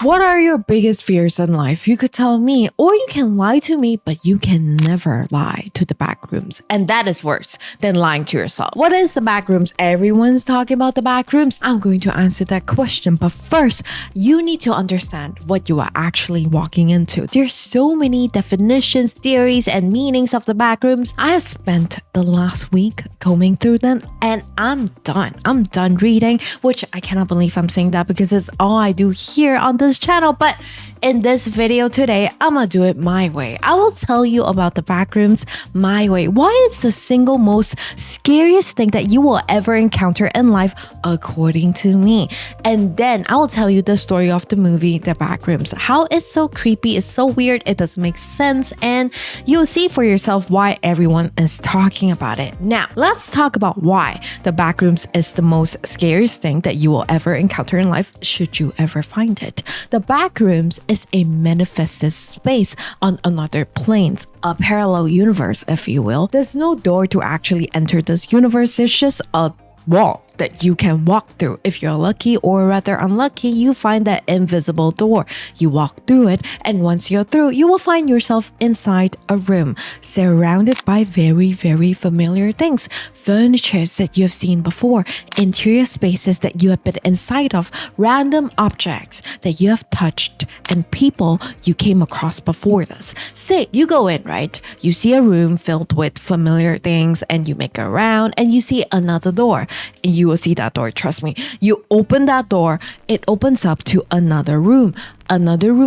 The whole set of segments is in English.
What are your biggest fears in life? You could tell me, or you can lie to me, but you can never lie to the backrooms. And that is worse than lying to yourself. What is the backrooms? Everyone's talking about the backrooms. I'm going to answer that question. But first, you need to understand what you are actually walking into. There's so many definitions, theories, and meanings of the backrooms. I have spent the last week combing through them, and I'm done. I'm done reading, which I cannot believe I'm saying that because it's all I do here on this channel. But in this video today, I'm gonna do it my way. I will tell you about the backrooms my way. Why it's the single most scariest thing that you will ever encounter in life, according to me. And then I will tell you the story of the movie, The Backrooms. How it's so creepy, it's so weird, it doesn't make sense, and you'll see for yourself why everyone is talking about it. Now, let's talk about why the backrooms is the most scariest thing that you will ever encounter in life, should you ever find it. The backrooms is a manifested space on another planes, a parallel universe, if you will. There's no door to actually enter this universe, it's just a wall that you can walk through. If you're lucky or rather unlucky, you find that invisible door. You walk through it, and once you're through, you will find yourself inside a room surrounded by very, very familiar things. Furnitures that you have seen before, interior spaces that you have been inside of, random objects that you have touched, and people you came across before this. Say you go in, right? You see a room filled with familiar things, and you make a round and you see another door, and you will see that door. Trust me, you open that door, it opens up to another room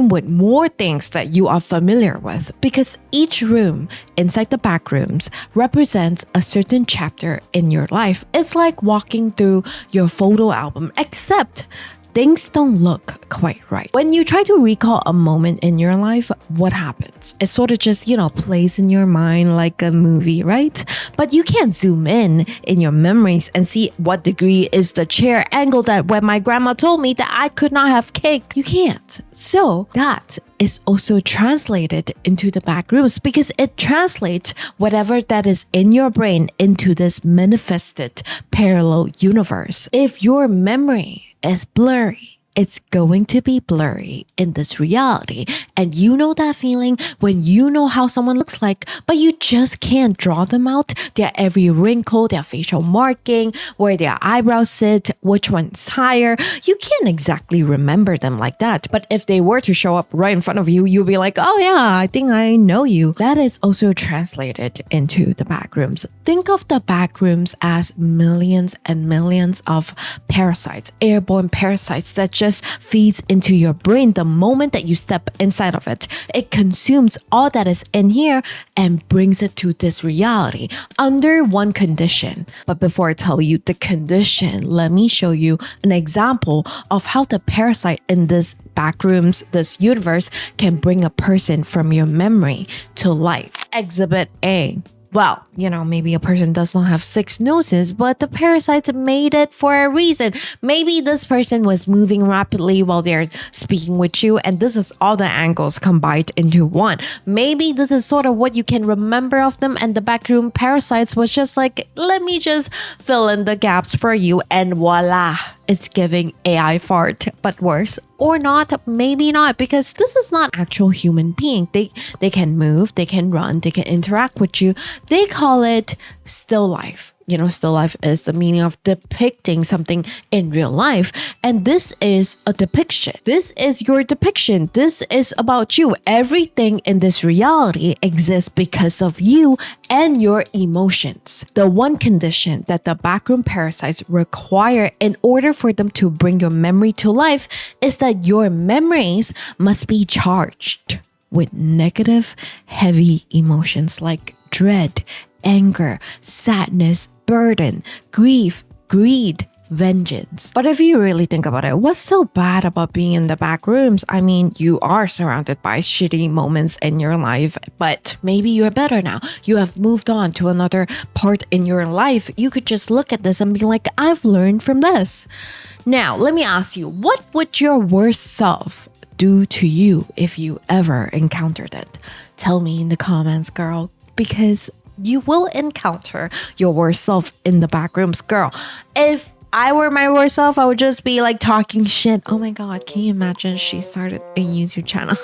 with more things that you are familiar with, because each room inside the backrooms represents a certain chapter in your life. It's like walking through your photo album, except things don't look quite right. When you try to recall a moment in your life, what happens? It sort of just, plays in your mind like a movie, right? But you can't zoom in your memories and see what degree is the chair angle that when my grandma told me that I could not have cake. You can't. So that is also translated into the backrooms, because it translates whatever that is in your brain into this manifested parallel universe. If your memory is blurry, it's going to be blurry in this reality. And you know that feeling when you know how someone looks like, but you just can't draw them out. Their every wrinkle, their facial marking, where their eyebrows sit, which one's higher. You can't exactly remember them like that. But if they were to show up right in front of you, you'll be like, oh yeah, I think I know you. That is also translated into the backrooms. Think of the backrooms as millions and millions of parasites, airborne parasites that just feeds into your brain the moment that you step inside of it. It consumes all that is in here and brings it to this reality under one condition. But before I tell you the condition, let me show you an example of how the parasite in this backrooms, this universe, can bring a person from your memory to life. Exhibit A. Well, maybe a person does not have 6 noses, but the parasites made it for a reason. Maybe this person was moving rapidly while they're speaking with you, and this is all the angles combined into one. Maybe this is sort of what you can remember of them, and the backroom parasites was just like, let me just fill in the gaps for you, and voila. It's giving AI fart, but worse. Or not, maybe not, because this is not actual human being. They can move, they can run, they can interact with you. They call it still life. Still life is the meaning of depicting something in real life. And this is a depiction. This is your depiction. This is about you. Everything in this reality exists because of you and your emotions. The one condition that the backroom parasites require in order for them to bring your memory to life is that your memories must be charged with negative, heavy emotions like dread, anger, sadness, burden, grief, greed, vengeance. But if you really think about it, what's so bad about being in the back rooms? I mean, you are surrounded by shitty moments in your life, but maybe you're better now. You have moved on to another part in your life. You could just look at this and be like, I've learned from this. Now, let me ask you, what would your worst self do to you if you ever encountered it? Tell me in the comments, girl, because you will encounter your worst self in the backrooms, girl. If I were my worst self, I would just be like talking shit. Oh my god, can you imagine she started a YouTube channel?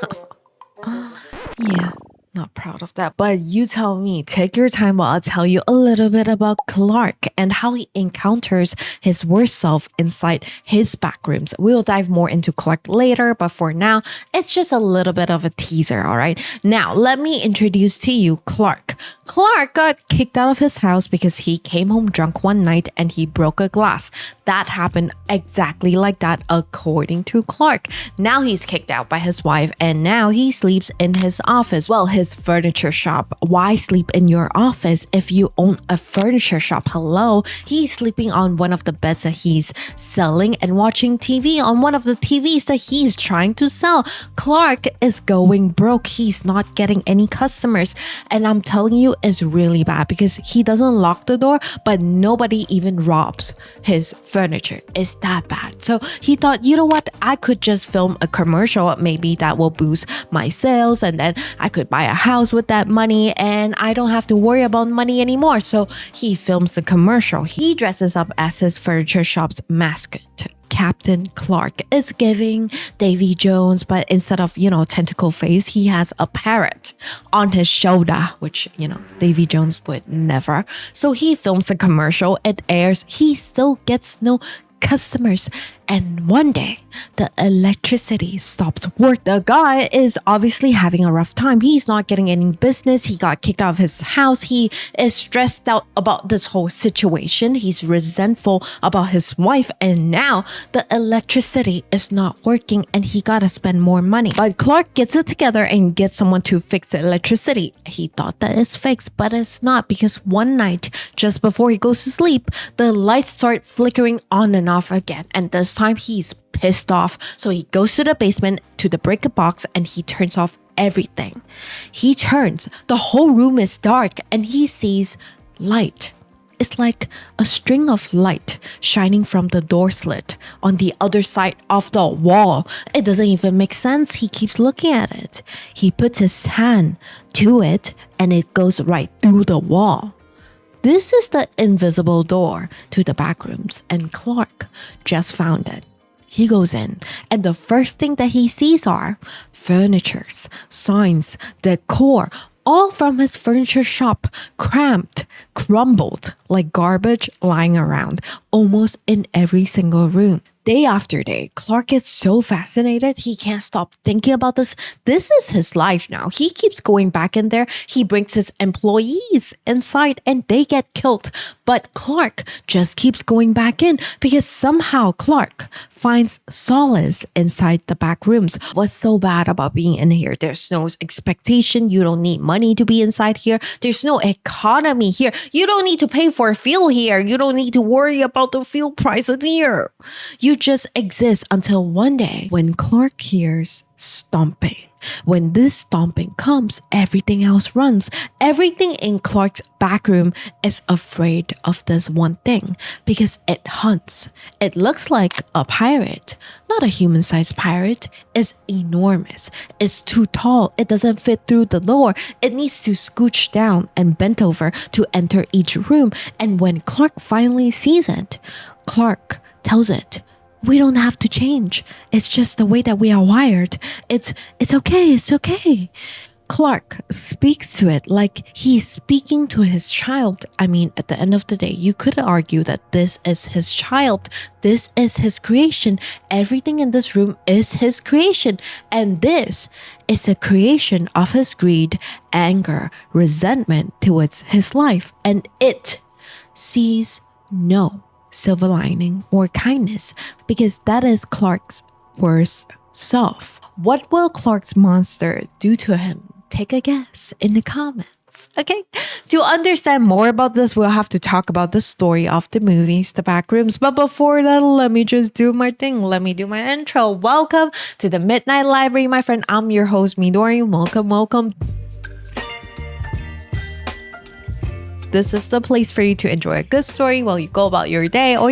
Yeah, not proud of that. But you tell me, take your time while I tell you a little bit about Clark and how he encounters his worst self inside his backrooms. We'll dive more into Clark later, but for now, it's just a little bit of a teaser, all right? Now, let me introduce to you Clark. Clark got kicked out of his house because he came home drunk one night and he broke a glass. That happened exactly like that, according to Clark. Now he's kicked out by his wife and now he sleeps in his office. Well, his furniture shop. Why sleep in your office if you own a furniture shop? Hello? He's sleeping on one of the beds that he's selling and watching TV on one of the TVs that he's trying to sell. Clark is going broke. He's not getting any customers. And I'm telling you, it's really bad because he doesn't lock the door, but nobody even robs his furniture. It's that bad. So he thought, you know what? I could just film a commercial. Maybe that will boost my sales and then I could buy a house with that money and I don't have to worry about money anymore. So he films the commercial. He dresses up as his furniture shop's mascot. Captain Clark is giving Davy Jones, but instead of, tentacle face, he has a parrot on his shoulder, which, Davy Jones would never. So he films the commercial, it airs, he still gets no customers. And one day, the electricity stops work. The guy is obviously having a rough time. He's not getting any business. He got kicked out of his house. He is stressed out about this whole situation. He's resentful about his wife. And now the electricity is not working and he gotta spend more money. But Clark gets it together and gets someone to fix the electricity. He thought that it's fixed, but it's not because one night, just before he goes to sleep, the lights start flickering on and off again. And this time he's pissed off, so he goes to the basement to the breaker box and he turns off everything. He turns, the whole room is dark and he sees light. It's like a string of light shining from the door slit on the other side of the wall. It doesn't even make sense. He keeps looking at it. He puts his hand to it and it goes right through the wall. This is the invisible door to the backrooms, and Clark just found it. He goes in, and the first thing that he sees are furnitures, signs, decor, all from his furniture shop, cramped, crumbled like garbage lying around, almost in every single room. Day after day, Clark is so fascinated, he can't stop thinking about this. This is his life now. He keeps going back in there. He brings his employees inside and they get killed. But Clark just keeps going back in because somehow Clark finds solace inside the back rooms. What's so bad about being in here? There's no expectation. You don't need money to be inside here. There's no economy here. You don't need to pay for fuel here. You don't need to worry about the fuel prices here. You just exist until one day when Clark hears stomping. When this stomping comes, everything else runs. Everything in Clark's backroom is afraid of this one thing because it hunts. It looks like a pirate, not a human-sized pirate. It's enormous. It's too tall. It doesn't fit through the door. It needs to scooch down and bend over to enter each room. And when Clark finally sees it, Clark tells it, "We don't have to change. It's just the way that we are wired. It's okay. It's okay." Clark speaks to it like he's speaking to his child. I mean, at the end of the day, you could argue that this is his child. This is his creation. Everything in this room is his creation. And this is a creation of his greed, anger, resentment towards his life. And it sees no silver lining or kindness because that is Clark's worst self. What will Clark's monster do to him? Take a guess in the comments. Okay, to understand more about this, we'll have to talk about the story of the movies, The Backrooms. But before that, let me just do my thing. Let me do my intro. Welcome to the Midnight Library, my friend. I'm your host, Midori. Welcome. this is the place for you to enjoy a good story while you go about your day, or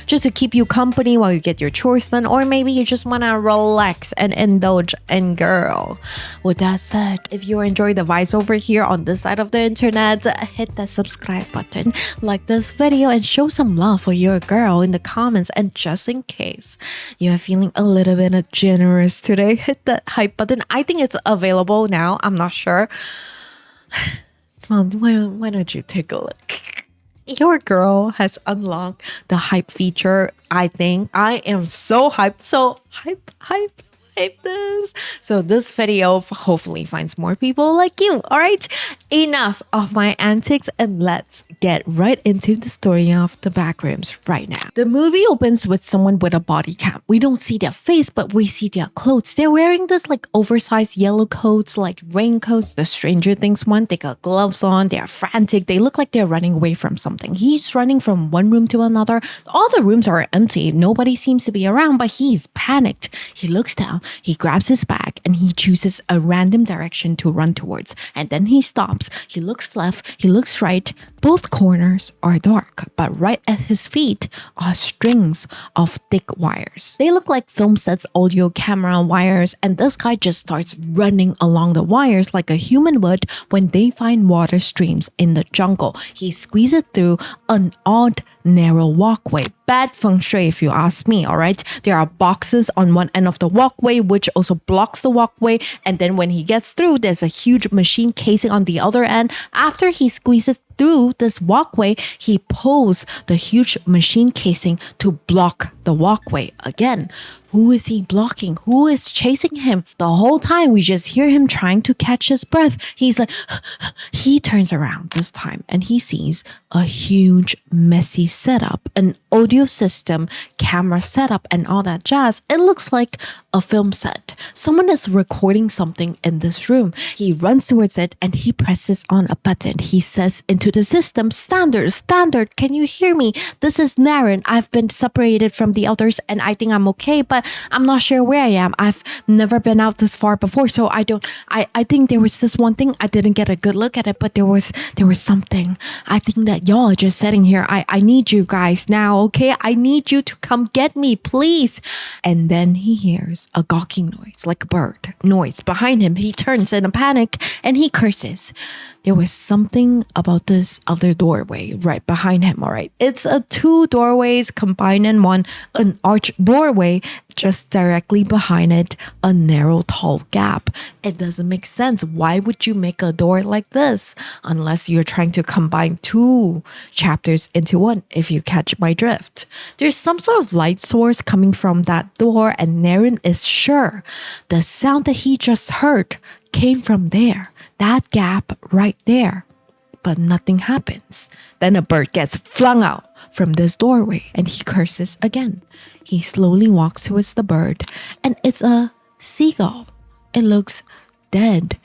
just to keep you company while you get your chores done, or maybe you just want to relax and indulge and girl. With that said, if you enjoy the vibes over here on this side of the internet, hit that subscribe button, like this video, and show some love for your girl in the comments. And just in case you're feeling a little bit generous today, hit that hype button. I think it's available now, I'm not sure. Come on, why don't you take a look? Your girl has unlocked the hype feature. I think I am so hyped. So hype this. So this video hopefully finds more people like you. All right, enough of my antics, and let's get right into the story of The Backrooms right now. The movie opens with someone with a body cam. We don't see their face, but we see their clothes. They're wearing this like oversized yellow coats, like raincoats, the Stranger Things one. They got gloves on. They're frantic. They look like they're running away from something. He's running from one room to another. All the rooms are empty. Nobody seems to be around, but he's panicked. He looks down. He grabs his bag and he chooses a random direction to run towards. And then he stops. He looks left. He looks right. Both corners are dark, but right at his feet are strings of thick wires. They look like film sets, audio camera wires, and this guy just starts running along the wires like a human would when they find water streams in the jungle. He squeezes through an odd, narrow walkway. Bad feng shui if you ask me, all right? There are boxes on one end of the walkway which also blocks the walkway, and then when he gets through, there's a huge machine casing on the other end. After he squeezes through this walkway, he pulls the huge machine casing to block the walkway again. Who is he blocking? Who is chasing him? The whole time we just hear him trying to catch his breath. He's like, he turns around this time and he sees a huge messy setup, an audio system, camera setup, and all that jazz. It looks like a film set. Someone is recording something in this room. He runs towards it and he presses on a button. He says into the system, standard, can you hear me? This is Naren. I've been separated from the others and I think I'm okay, but I'm not sure where I am. I've never been out this far before, so I think there was this one thing. I didn't get a good look at it, but there was something. I think that y'all are just sitting here. I need you guys now, okay? I need you to come get me, please. And then he hears a gawking noise, like a bird noise behind him. He turns in a panic and he curses. There was something about this other doorway right behind him, all right? It's a two doorways combined in one, an arch doorway, just directly behind it, a narrow, tall gap. It doesn't make sense. Why would you make a door like this? Unless you're trying to combine two chapters into one, if you catch my drift. There's some sort of light source coming from that door, and Naren is sure the sound that he just heard came from there, that gap right there. But nothing happens. Then a bird gets flung out from this doorway and he curses again. He slowly walks towards the bird and it's a seagull. It looks dead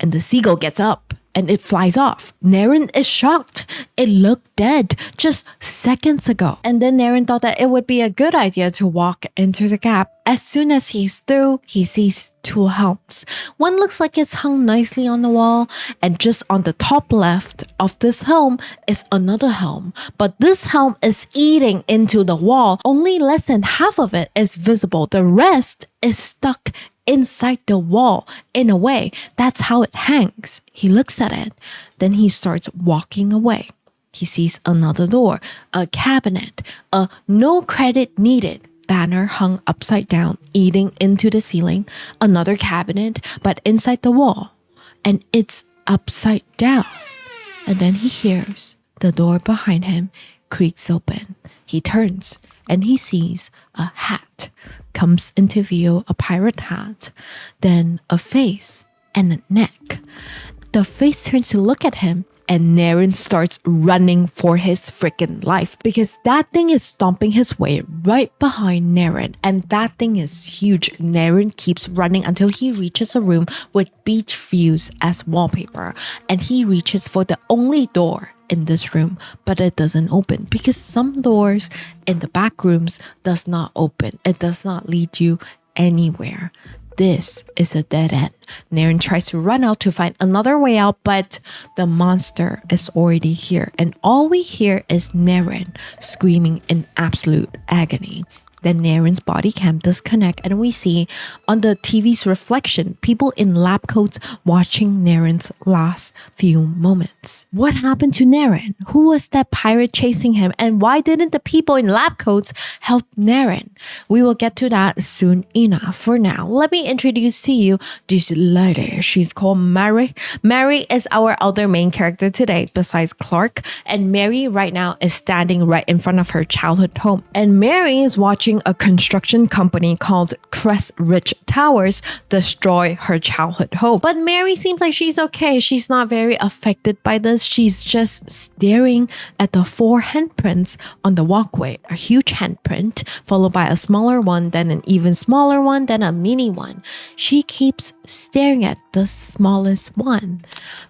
and the seagull gets up and it flies off. Naren is shocked. It looked dead just seconds ago. And then Naren thought that it would be a good idea to walk into the gap. As soon as he's through, he sees two helms. One looks like it's hung nicely on the wall, and just on the top left of this helm is another helm. But this helm is eating into the wall. Only less than half of it is visible. The rest is stuck inside the wall in a way. That's how it hangs. He looks at it. Then he starts walking away. He sees another door, a cabinet, a no credit needed banner hung upside down, eating into the ceiling, another cabinet, but inside the wall, and it's upside down. And then he hears the door behind him creaks open. He turns and he sees a hat comes into view, a pirate hat, then a face and a neck. The face turns to look at him, and Naren starts running for his freaking life because that thing is stomping his way right behind Naren, and that thing is huge. Naren keeps running until he reaches a room with beach views as wallpaper, and he reaches for the only door in this room, but it doesn't open because some doors in the back rooms does not open. It does not lead you anywhere. This is a dead end. Naren tries to run out to find another way out, but the monster is already here. And all we hear is Naren screaming in absolute agony. Then Naren's body cam disconnect and we see on the TV's reflection people in lab coats watching Naren's last few moments. What happened to Naren? Who was that pirate chasing him? And why didn't the people in lab coats help Naren? We will get to that soon enough. For now, let me introduce to you this lady. She's called Mary. Mary is our other main character today besides Clark. And Mary right now is standing right in front of her childhood home. And Mary is watching a construction company called Crest Ridge Towers destroy her childhood home. But Mary seems like she's okay. She's not very affected by this. She's just staring at the 4 handprints on the walkway. A huge handprint, followed by a smaller one, then an even smaller one, then a mini one. She keeps staring at the smallest one.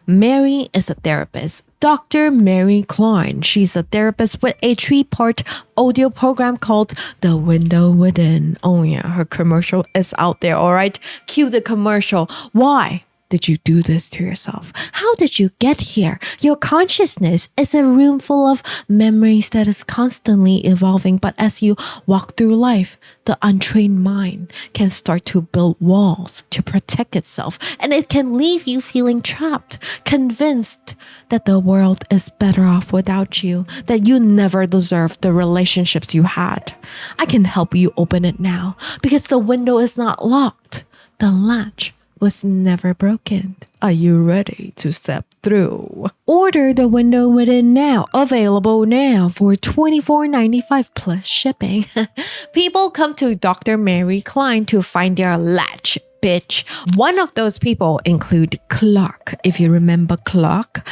Mary is a therapist. Dr. Mary Klein. She's a therapist with a 3-part audio program called The Window Within. Oh yeah, her commercial is out there, all right? Cue the commercial. Why did you do this to yourself? How did you get here? Your consciousness is a room full of memories that is constantly evolving, but as you walk through life, the untrained mind can start to build walls to protect itself, and it can leave you feeling trapped, convinced that the world is better off without you, that you never deserve the relationships you had. I can help you open it now because the window is not locked. The latch was never broken. Are you ready to step through? Order The Window Within now. Available now for $24.95 plus shipping. People come to Dr. Mary Klein to find their latch. Bitch. One of those people include Clark. If you remember Clark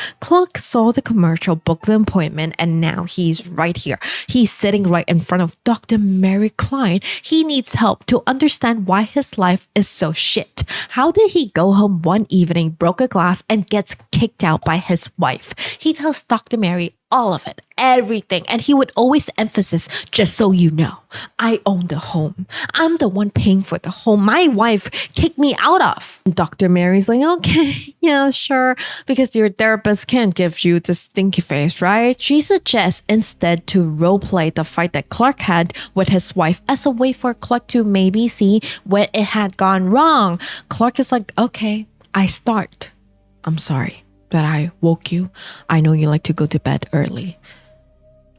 saw the commercial, booked the appointment, and now he's right here. He's sitting right in front of Dr. Mary Klein. He needs help to understand why his life is so shit. How did he go home one evening, broke a glass, and gets kicked out by his wife? He tells Dr. Mary all of it, everything. And he would always emphasize, just so you know, I own the home. I'm the one paying for the home my wife kicked me out of. And Dr. Mary's like, okay, yeah, sure, because your therapist can't give you the stinky face, right? She suggests instead to roleplay the fight that Clark had with his wife as a way for Clark to maybe see where it had gone wrong. Clark is like, okay, I start. I'm sorry that I woke you. I know you like to go to bed early.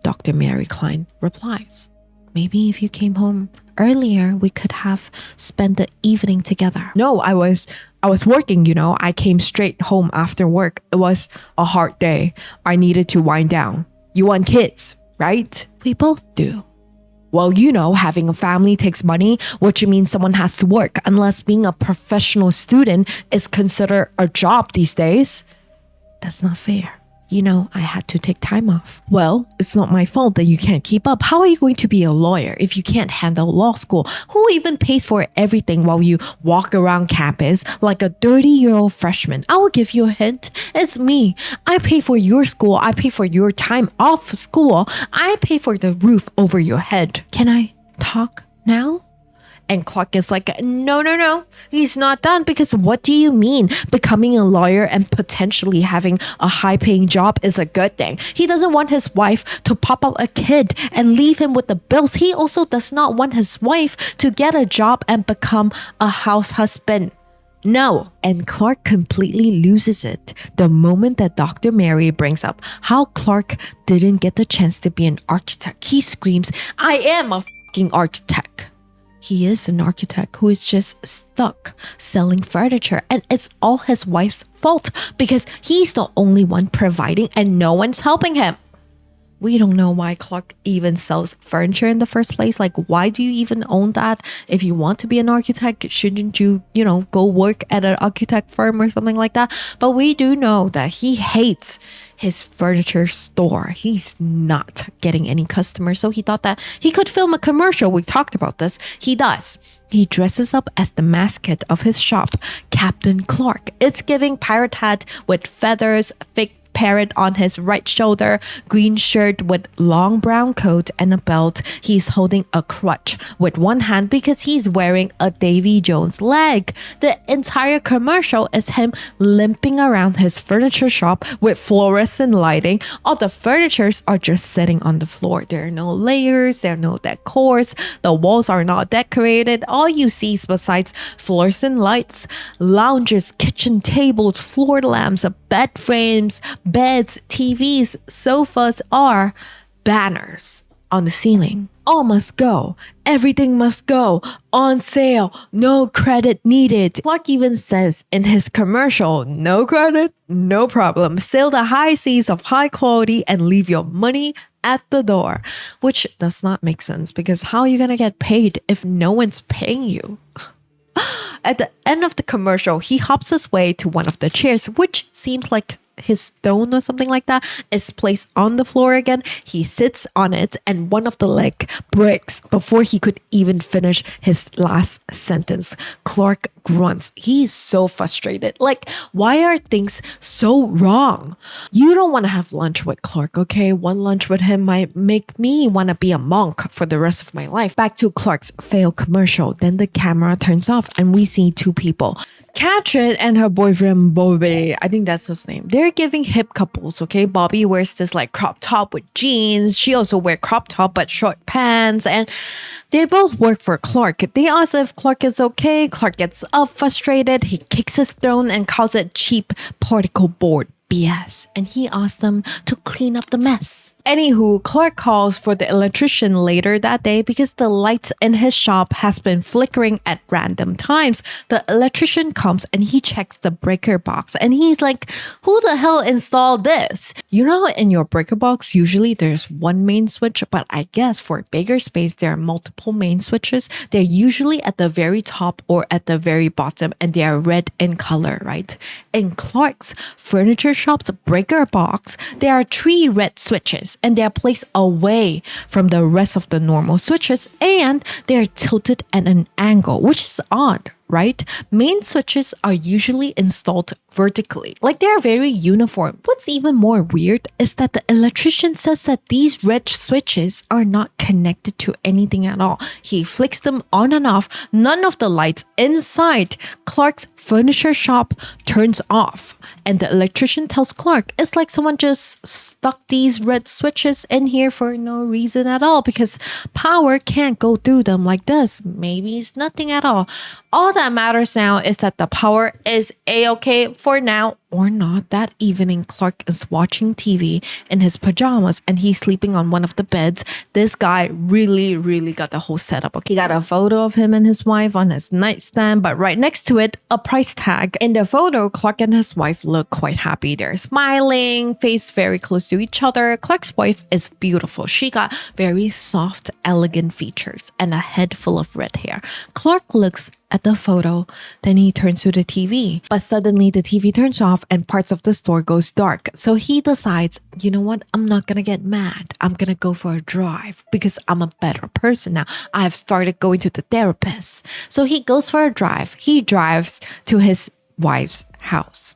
Dr. Mary Klein replies, maybe if you came home earlier, we could have spent the evening together. No, I was working, you know. I came straight home after work. It was a hard day. I needed to wind down. You want kids, right? We both do. Well, you know, having a family takes money, which means someone has to work, unless being a professional student is considered a job these days. That's not fair. You know, I had to take time off. Well, it's not my fault that you can't keep up. How are you going to be a lawyer if you can't handle law school? Who even pays for everything while you walk around campus like a 30-year-old freshman? I will give you a hint. It's me. I pay for your school. I pay for your time off school. I pay for the roof over your head. Can I talk now? And Clark is like, no, he's not done, because what do you mean becoming a lawyer and potentially having a high-paying job is a good thing? He doesn't want his wife to pop out a kid and leave him with the bills. He also does not want his wife to get a job and become a house husband. No. And Clark completely loses it the moment that Dr. Mary brings up how Clark didn't get the chance to be an architect. He screams, I am a fucking architect. He is an architect who is just stuck selling furniture, and it's all his wife's fault because he's the only one providing and no one's helping him. We don't know why Clark even sells furniture in the first place. Like, why do you even own that? If you want to be an architect, shouldn't you, go work at an architect firm or something like that? But we do know that he hates his furniture store. He's not getting any customers. So he thought that he could film a commercial. We talked about this. He does. He dresses up as the mascot of his shop, Captain Clark. It's giving pirate hat with feathers, fake parrot on his right shoulder, green shirt with long brown coat and a belt. He's holding a crutch with one hand because he's wearing a Davy Jones leg. The entire commercial is him limping around his furniture shop with fluorescent lighting. All the furnitures are just sitting on the floor. There are no layers, there are no decors, the walls are not decorated. All you see besides fluorescent lights, lounges, kitchen tables, floor lamps, bed frames, beds, TVs, sofas are banners on the ceiling. All must go. Everything must go. On sale. No credit needed. Clark even says in his commercial, no credit, no problem. Sail the high seas of high quality and leave your money at the door. Which does not make sense because how are you going to get paid if no one's paying you? At the end of the commercial, he hops his way to one of the chairs, which seems like his stone or something like that is placed on the floor again. He sits on it and one of the leg breaks before he could even finish his last sentence. Clark grunts. He's so frustrated. Like, why are things so wrong? You don't want to have lunch with Clark, okay? One lunch with him might make me want to be a monk for the rest of my life. Back to Clark's failed commercial. Then the camera turns off and we see two people. Katrin and her boyfriend Bobby, I think that's his name. They're giving hip couples, okay? Bobby wears this like crop top with jeans. She also wears crop top but short pants. And they both work for Clark. They ask if Clark is okay. Clark gets up frustrated. He kicks his throne and calls it cheap particle board BS. And he asks them to clean up the mess. Anywho, Clark calls for the electrician later that day because the lights in his shop has been flickering at random times. The electrician comes and he checks the breaker box and he's like, who the hell installed this? You know, in your breaker box, usually there's one main switch, but I guess for bigger space, there are multiple main switches. They're usually at the very top or at the very bottom and they are red in color, right? In Clark's furniture shop's breaker box, there are 3 red switches. And they are placed away from the rest of the normal switches and they're tilted at an angle, which is odd, right? Main switches are usually installed vertically, like they're very uniform. What's even more weird is that the electrician says that these red switches are not connected to anything at all. He flicks them on and off. None of the lights inside Clark's furniture shop turns off. And the electrician tells Clark it's like someone just stuck these red switches in here for no reason at all because power can't go through them like this. Maybe it's nothing at all. All that matters now is that the power is a-okay for now or not. That evening, Clark is watching TV in his pajamas and he's sleeping on one of the beds. This guy really got the whole setup. Okay, he got a photo of him and his wife on his nightstand, but right next to it, a price tag. In the photo, Clark and his wife look quite happy. They're smiling, face very close to each other. Clark's wife is beautiful. She got very soft, elegant features and a head full of red hair. Clark looks at the photo, then he turns to the TV. But suddenly the TV turns off and parts of the store goes dark. So he decides, you know what? I'm not gonna get mad. I'm gonna go for a drive because I'm a better person now. I have started going to the therapist. So he goes for a drive. He drives to his wife's house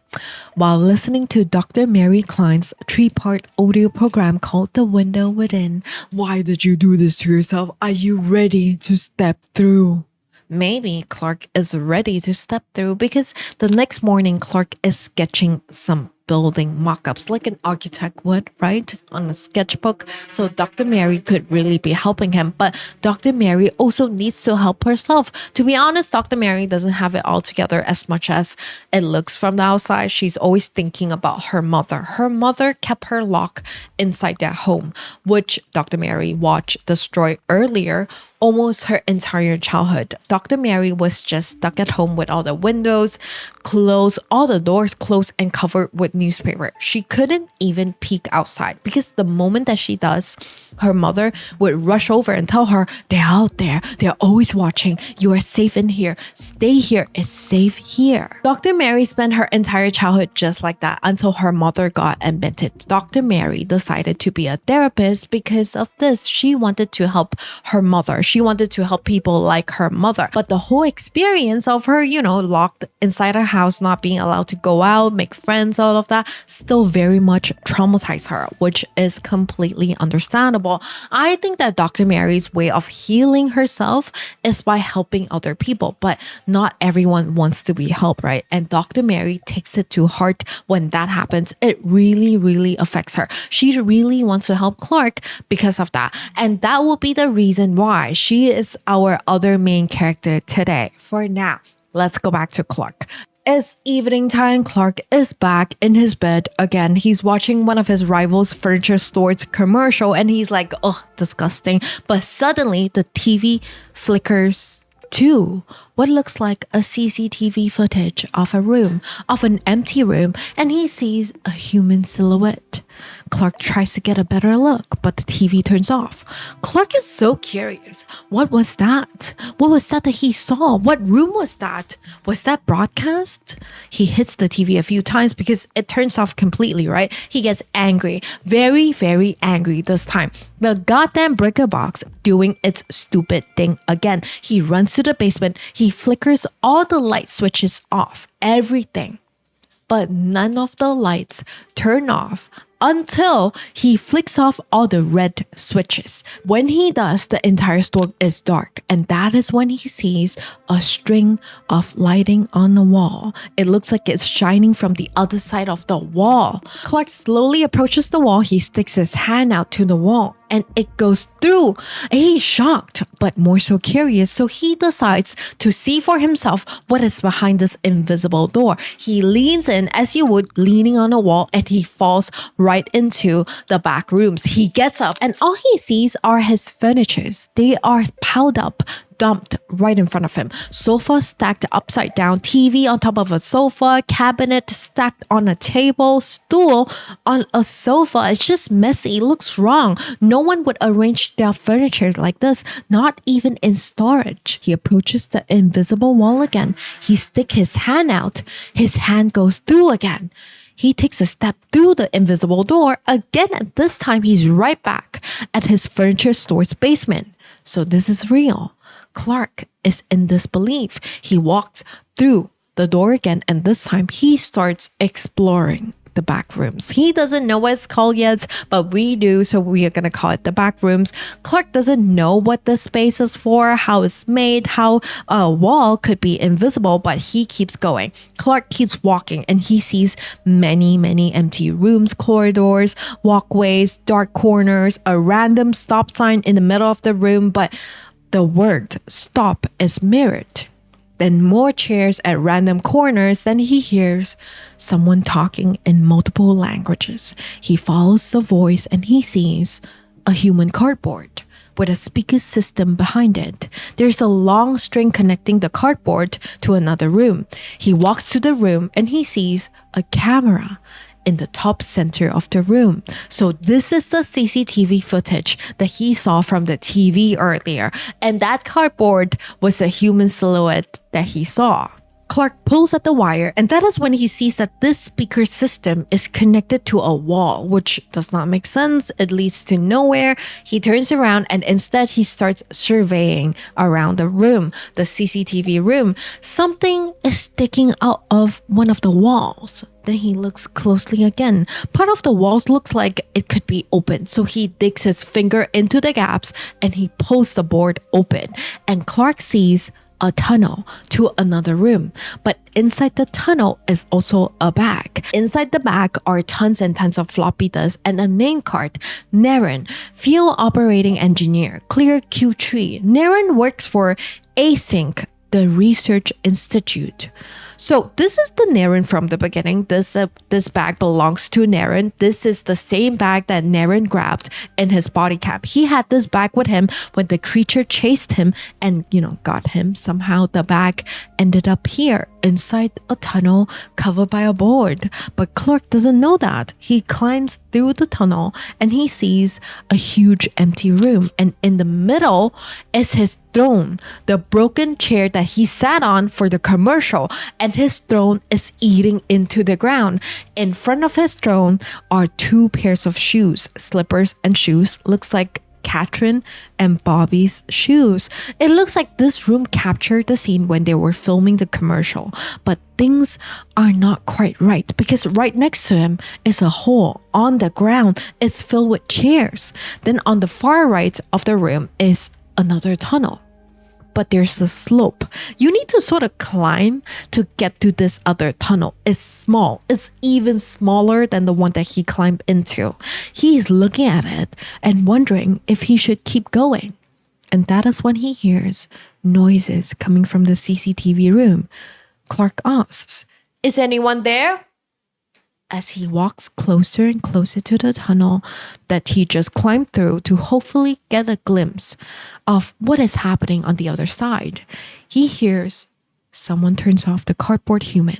while listening to Dr. Mary Klein's 3-part audio program called The Window Within. Why did you do this to yourself? Are you ready to step through? Maybe Clark is ready to step through because the next morning Clark is sketching some building mock-ups like an architect would, right? On a sketchbook. So Dr. Mary could really be helping him. But Dr. Mary also needs to help herself. To be honest, Dr. Mary doesn't have it all together as much as it looks from the outside. She's always thinking about her mother. Her mother kept her locked inside their home, which Dr. Mary watched destroy earlier almost her entire childhood. Dr. Mary was just stuck at home with all the windows closed, all the doors closed and covered with newspaper. She couldn't even peek outside because the moment that she does, her mother would rush over and tell her, they're out there, they're always watching, you are safe in here, stay here, it's safe here. Dr. Mary spent her entire childhood just like that until her mother got admitted. Dr. Mary decided to be a therapist because of this. She wanted to help her mother. She wanted to help people like her mother. But the whole experience of her, locked inside her house, not being allowed to go out, make friends, all of of that still very much traumatize her, which is completely understandable. I think that Dr. Mary's way of healing herself is by helping other people, but not everyone wants to be helped, right? And Dr. Mary takes it to heart when that happens. It really, really affects her. She really wants to help Clark because of that. And that will be the reason why she is our other main character today. For now, let's go back to Clark. It's evening time. Clark is back in his bed again. He's watching one of his rivals' furniture store's commercial and he's like, oh, disgusting. But suddenly the TV flickers to what looks like a CCTV footage of a room, of an empty room, and he sees a human silhouette. Clark tries to get a better look, but the TV turns off. Clark is so curious. What was that? What was that he saw? What room was that? Was that broadcast? He hits the TV a few times because it turns off completely, right? He gets angry. Very, very angry this time. The goddamn breaker box doing its stupid thing again. He runs to the basement. He flickers all the light switches off. Everything. But none of the lights turn off until he flicks off all the red switches. When he does, the entire store is dark, and that is when he sees a string of lighting on the wall. It looks like it's shining from the other side of the wall. Clark slowly approaches the wall. He sticks his hand out to the wall and it goes through. He's shocked, but more so curious, so he decides to see for himself what is behind this invisible door. He leans in as you would leaning on a wall, and he falls right into the back rooms. He gets up and all he sees are his furnitures. They are piled up, dumped right in front of him. Sofa stacked upside down, TV on top of a sofa, cabinet stacked on a table, stool on a sofa. It's just messy. It looks wrong. No one would arrange their furniture like this, not even in storage. He approaches the invisible wall again. He sticks his hand out. His hand goes through again. He takes a step through the invisible door again, and this time he's right back at his furniture store's basement. So this is real. Clark is in disbelief. He walks through the door again, and this time he starts exploring the back rooms. He doesn't know what it's called yet, but we do, so we are going to call it the back rooms. Clark doesn't know what the space is for, how it's made, how a wall could be invisible, but he keeps going. Clark keeps walking and he sees many, many empty rooms, corridors, walkways, dark corners, a random stop sign in the middle of the room, but the word stop is mirrored. Then more chairs at random corners. Then he hears someone talking in multiple languages. He follows the voice and he sees a human cardboard with a speaker system behind it. There's a long string connecting the cardboard to another room. He walks to the room and he sees a camera in the top center of the room. So this is the CCTV footage that he saw from the TV earlier. And that cardboard was a human silhouette that he saw. Clark pulls at the wire, and that is when he sees that this speaker system is connected to a wall, which does not make sense. It leads to nowhere. He turns around and instead he starts surveying around the room, the CCTV room. Something is sticking out of one of the walls. Then he looks closely again. Part of the walls looks like it could be open. So he digs his finger into the gaps and he pulls the board open. And Clark sees a tunnel to another room. But inside the tunnel is also a bag. Inside the bag are tons and tons of floppy disks and a name card. Naren, Field Operating Engineer, Clear Q3. Naren works for Async, the Research Institute. So this is the Naren from the beginning. This bag belongs to Naren. This is the same bag that Naren grabbed in his body cap. He had this bag with him when the creature chased him and, got him. Somehow the bag ended up here inside a tunnel covered by a board. But Clark doesn't know that. He climbs through the tunnel and he sees a huge empty room. And in the middle is his throne, the broken chair that he sat on for the commercial, and his throne is eating into the ground. In front of his throne are two pairs of shoes, slippers and shoes. Looks like Katrin and Bobby's shoes. It looks like this room captured the scene when they were filming the commercial, but things are not quite right because right next to him is a hole on the ground. It's filled with chairs. Then on the far right of the room is another tunnel. But there's a slope. You need to sort of climb to get to this other tunnel. It's small. It's even smaller than the one that he climbed into. He's looking at it and wondering if he should keep going. And that is when he hears noises coming from the CCTV room. Clark asks, "Is anyone there?" As he walks closer and closer to the tunnel that he just climbed through to hopefully get a glimpse of what is happening on the other side, he hears someone turns off the cardboard human.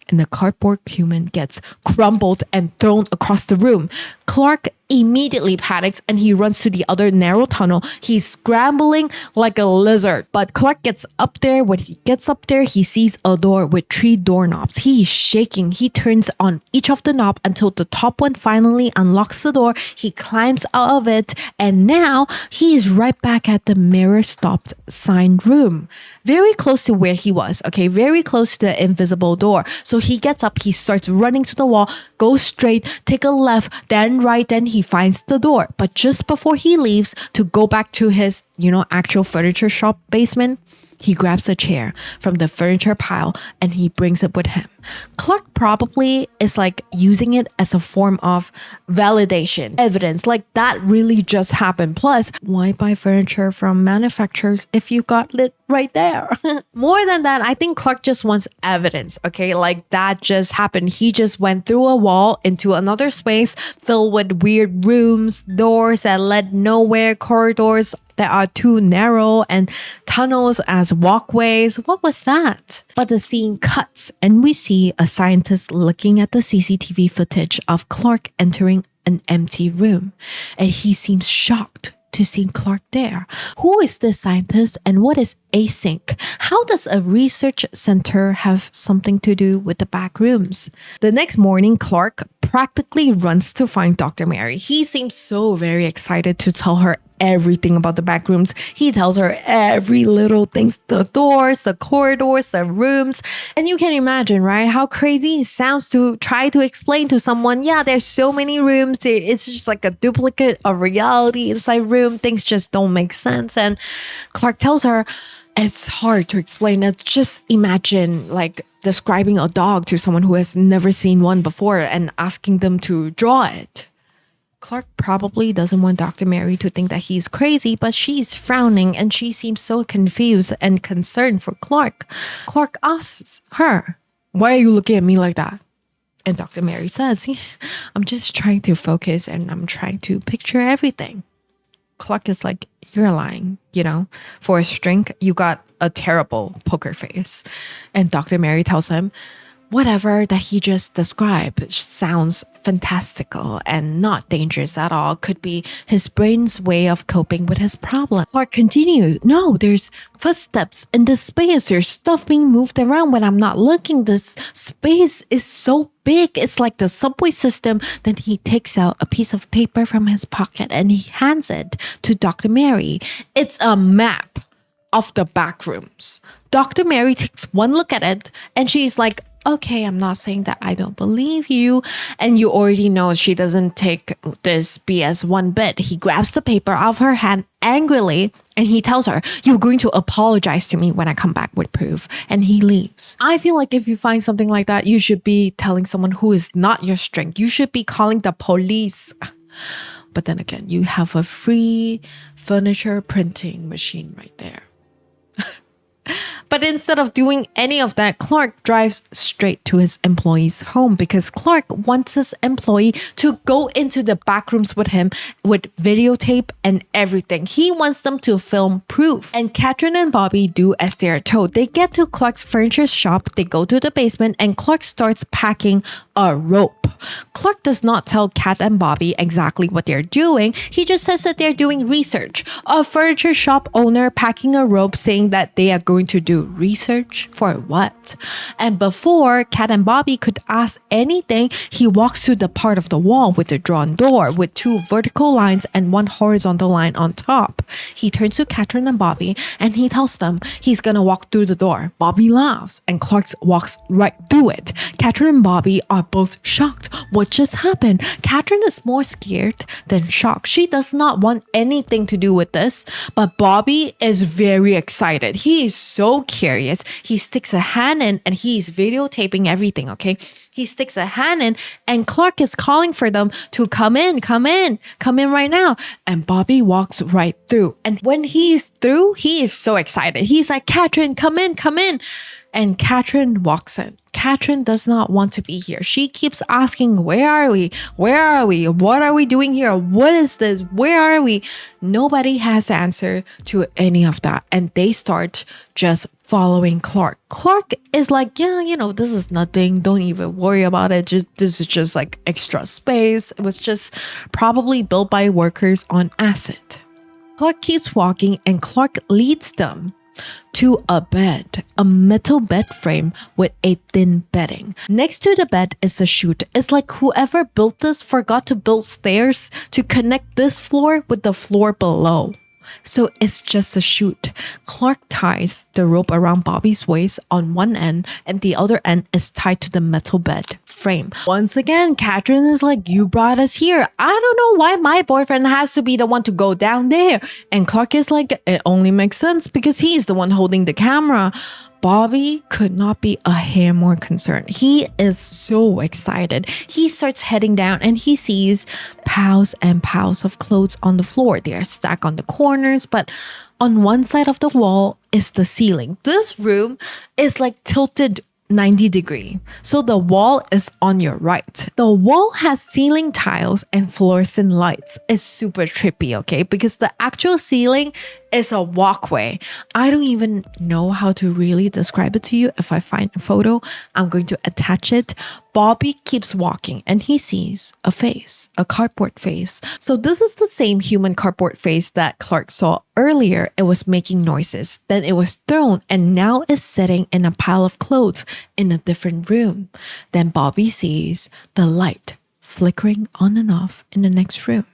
And the cardboard human gets crumbled and thrown across the room. Clark immediately panics and he runs to the other narrow tunnel. He's scrambling like a lizard. But Clark gets up there. When he gets up there, he sees a door with 3 doorknobs. He's shaking. He turns on each of the knobs until the top one finally unlocks the door. He climbs out of it. And now he's right back at the mirror stopped sign room. Very close to where he was. Okay, very close to the invisible door. So he gets up. He starts running to the wall. Goes straight. Take a left. Then right. Then he finds the door. But just before he leaves to go back to his, actual furniture shop basement, he grabs a chair from the furniture pile and he brings it with him. Clark probably is like using it as a form of validation, evidence, like that really just happened. Plus, why buy furniture from manufacturers if you got it right there? More than that, I think Clark just wants evidence, okay? Like that just happened. He just went through a wall into another space filled with weird rooms, doors that led nowhere, corridors that are too narrow, and tunnels as walkways. What was that? But the scene cuts and we see a scientist looking at the CCTV footage of Clark entering an empty room. And he seems shocked to see Clark there. Who is this scientist and what is async? How does a research center have something to do with the back rooms? The next morning, Clark practically runs to find Dr. Mary. He seems so very excited to tell her everything about the back rooms. He tells her every little thing, the doors, the corridors, the rooms. And you can imagine, right, how crazy it sounds to try to explain to someone, yeah, there's so many rooms. It's just like a duplicate of reality inside room. Things just don't make sense. And Clark tells her, it's hard to explain. It's just imagine like describing a dog to someone who has never seen one before and asking them to draw it. Clark probably doesn't want Dr. Mary to think that he's crazy, but she's frowning and she seems so confused and concerned for Clark. Clark asks her, "Why are you looking at me like that?" And Dr. Mary says, "I'm just trying to focus and I'm trying to picture everything." Clark is like, "You're lying, For a strength, you got a terrible poker face." And Dr. Mary tells him, whatever that he just described sounds fantastical and not dangerous at all. Could be his brain's way of coping with his problem. Clark continues, "No, there's footsteps in this space. There's stuff being moved around when I'm not looking. This space is so big. It's like the subway system." Then he takes out a piece of paper from his pocket and he hands it to Dr. Mary. It's a map of the back rooms. Dr. Mary takes one look at it and she's like, "Okay, I'm not saying that I don't believe you." And you already know she doesn't take this BS one bit. He grabs the paper out of her hand angrily and he tells her, "You're going to apologize to me when I come back with proof." And he leaves. I feel like if you find something like that, you should be telling someone who is not your strength. You should be calling the police. But then again, you have a free furniture printing machine right there. But instead of doing any of that, Clark drives straight to his employee's home because Clark wants his employee to go into the back rooms with him with videotape and everything. He wants them to film proof. And Katrin and Bobby do as they are told. They get to Clark's furniture shop, they go to the basement, and Clark starts packing a rope. shop. Clark does not tell Kat and Bobby exactly what they're doing. He just says that they're doing research. A furniture shop owner packing a rope saying that they are going to do research for what? And before Kat and Bobby could ask anything, he walks to the part of the wall with the drawn door with 2 vertical lines and 1 horizontal line on top. He turns to Catherine and Bobby and he tells them he's gonna walk through the door. Bobby laughs and Clark walks right through it. Catherine and Bobby are both shocked. What just happened? Catherine is more scared than shocked. She does not want anything to do with this, but Bobby is very excited. He is so curious. He sticks a hand in and he's videotaping everything, okay? He sticks a hand in and Clark is calling for them to come in right now. And Bobby walks right through. And when he's through, he is so excited. He's like, Catherine, come in. And Catherine walks in. Catherine does not want to be here. She keeps asking, where are we? Where are we? What are we doing here? What is this? Where are we? Nobody has the answer to any of that. And they start just following Clark. Clark is like, yeah, this is nothing. Don't even worry about it. This is just like extra space. It was just probably built by workers on acid. Clark keeps walking and Clark leads them to a bed, a metal bed frame with a thin bedding. Next to the bed is a chute. It's like whoever built this forgot to build stairs to connect this floor with the floor below. So it's just a chute. Clark ties the rope around Bobby's waist on one end and the other end is tied to the metal bed frame. Once again, Catherine is like, you brought us here. I don't know why my boyfriend has to be the one to go down there. And Clark is like, it only makes sense because he's the one holding the camera. Bobby could not be a hair more concerned. He is so excited. He starts heading down and he sees piles and piles of clothes on the floor. They are stacked on the corners, but on one side of the wall is the ceiling. This room is like tilted 90 degree. So the wall is on your right. The wall has ceiling tiles and fluorescent lights. It's super trippy, okay? Because the actual ceiling is a walkway. I don't even know how to really describe it to you. If I find a photo, I'm going to attach it. Bobby keeps walking and he sees a face, a cardboard face. So this is the same human cardboard face that Clark saw earlier. It was making noises. Then it was thrown and now is sitting in a pile of clothes in a different room. Then Bobby sees the light flickering on and off in the next room.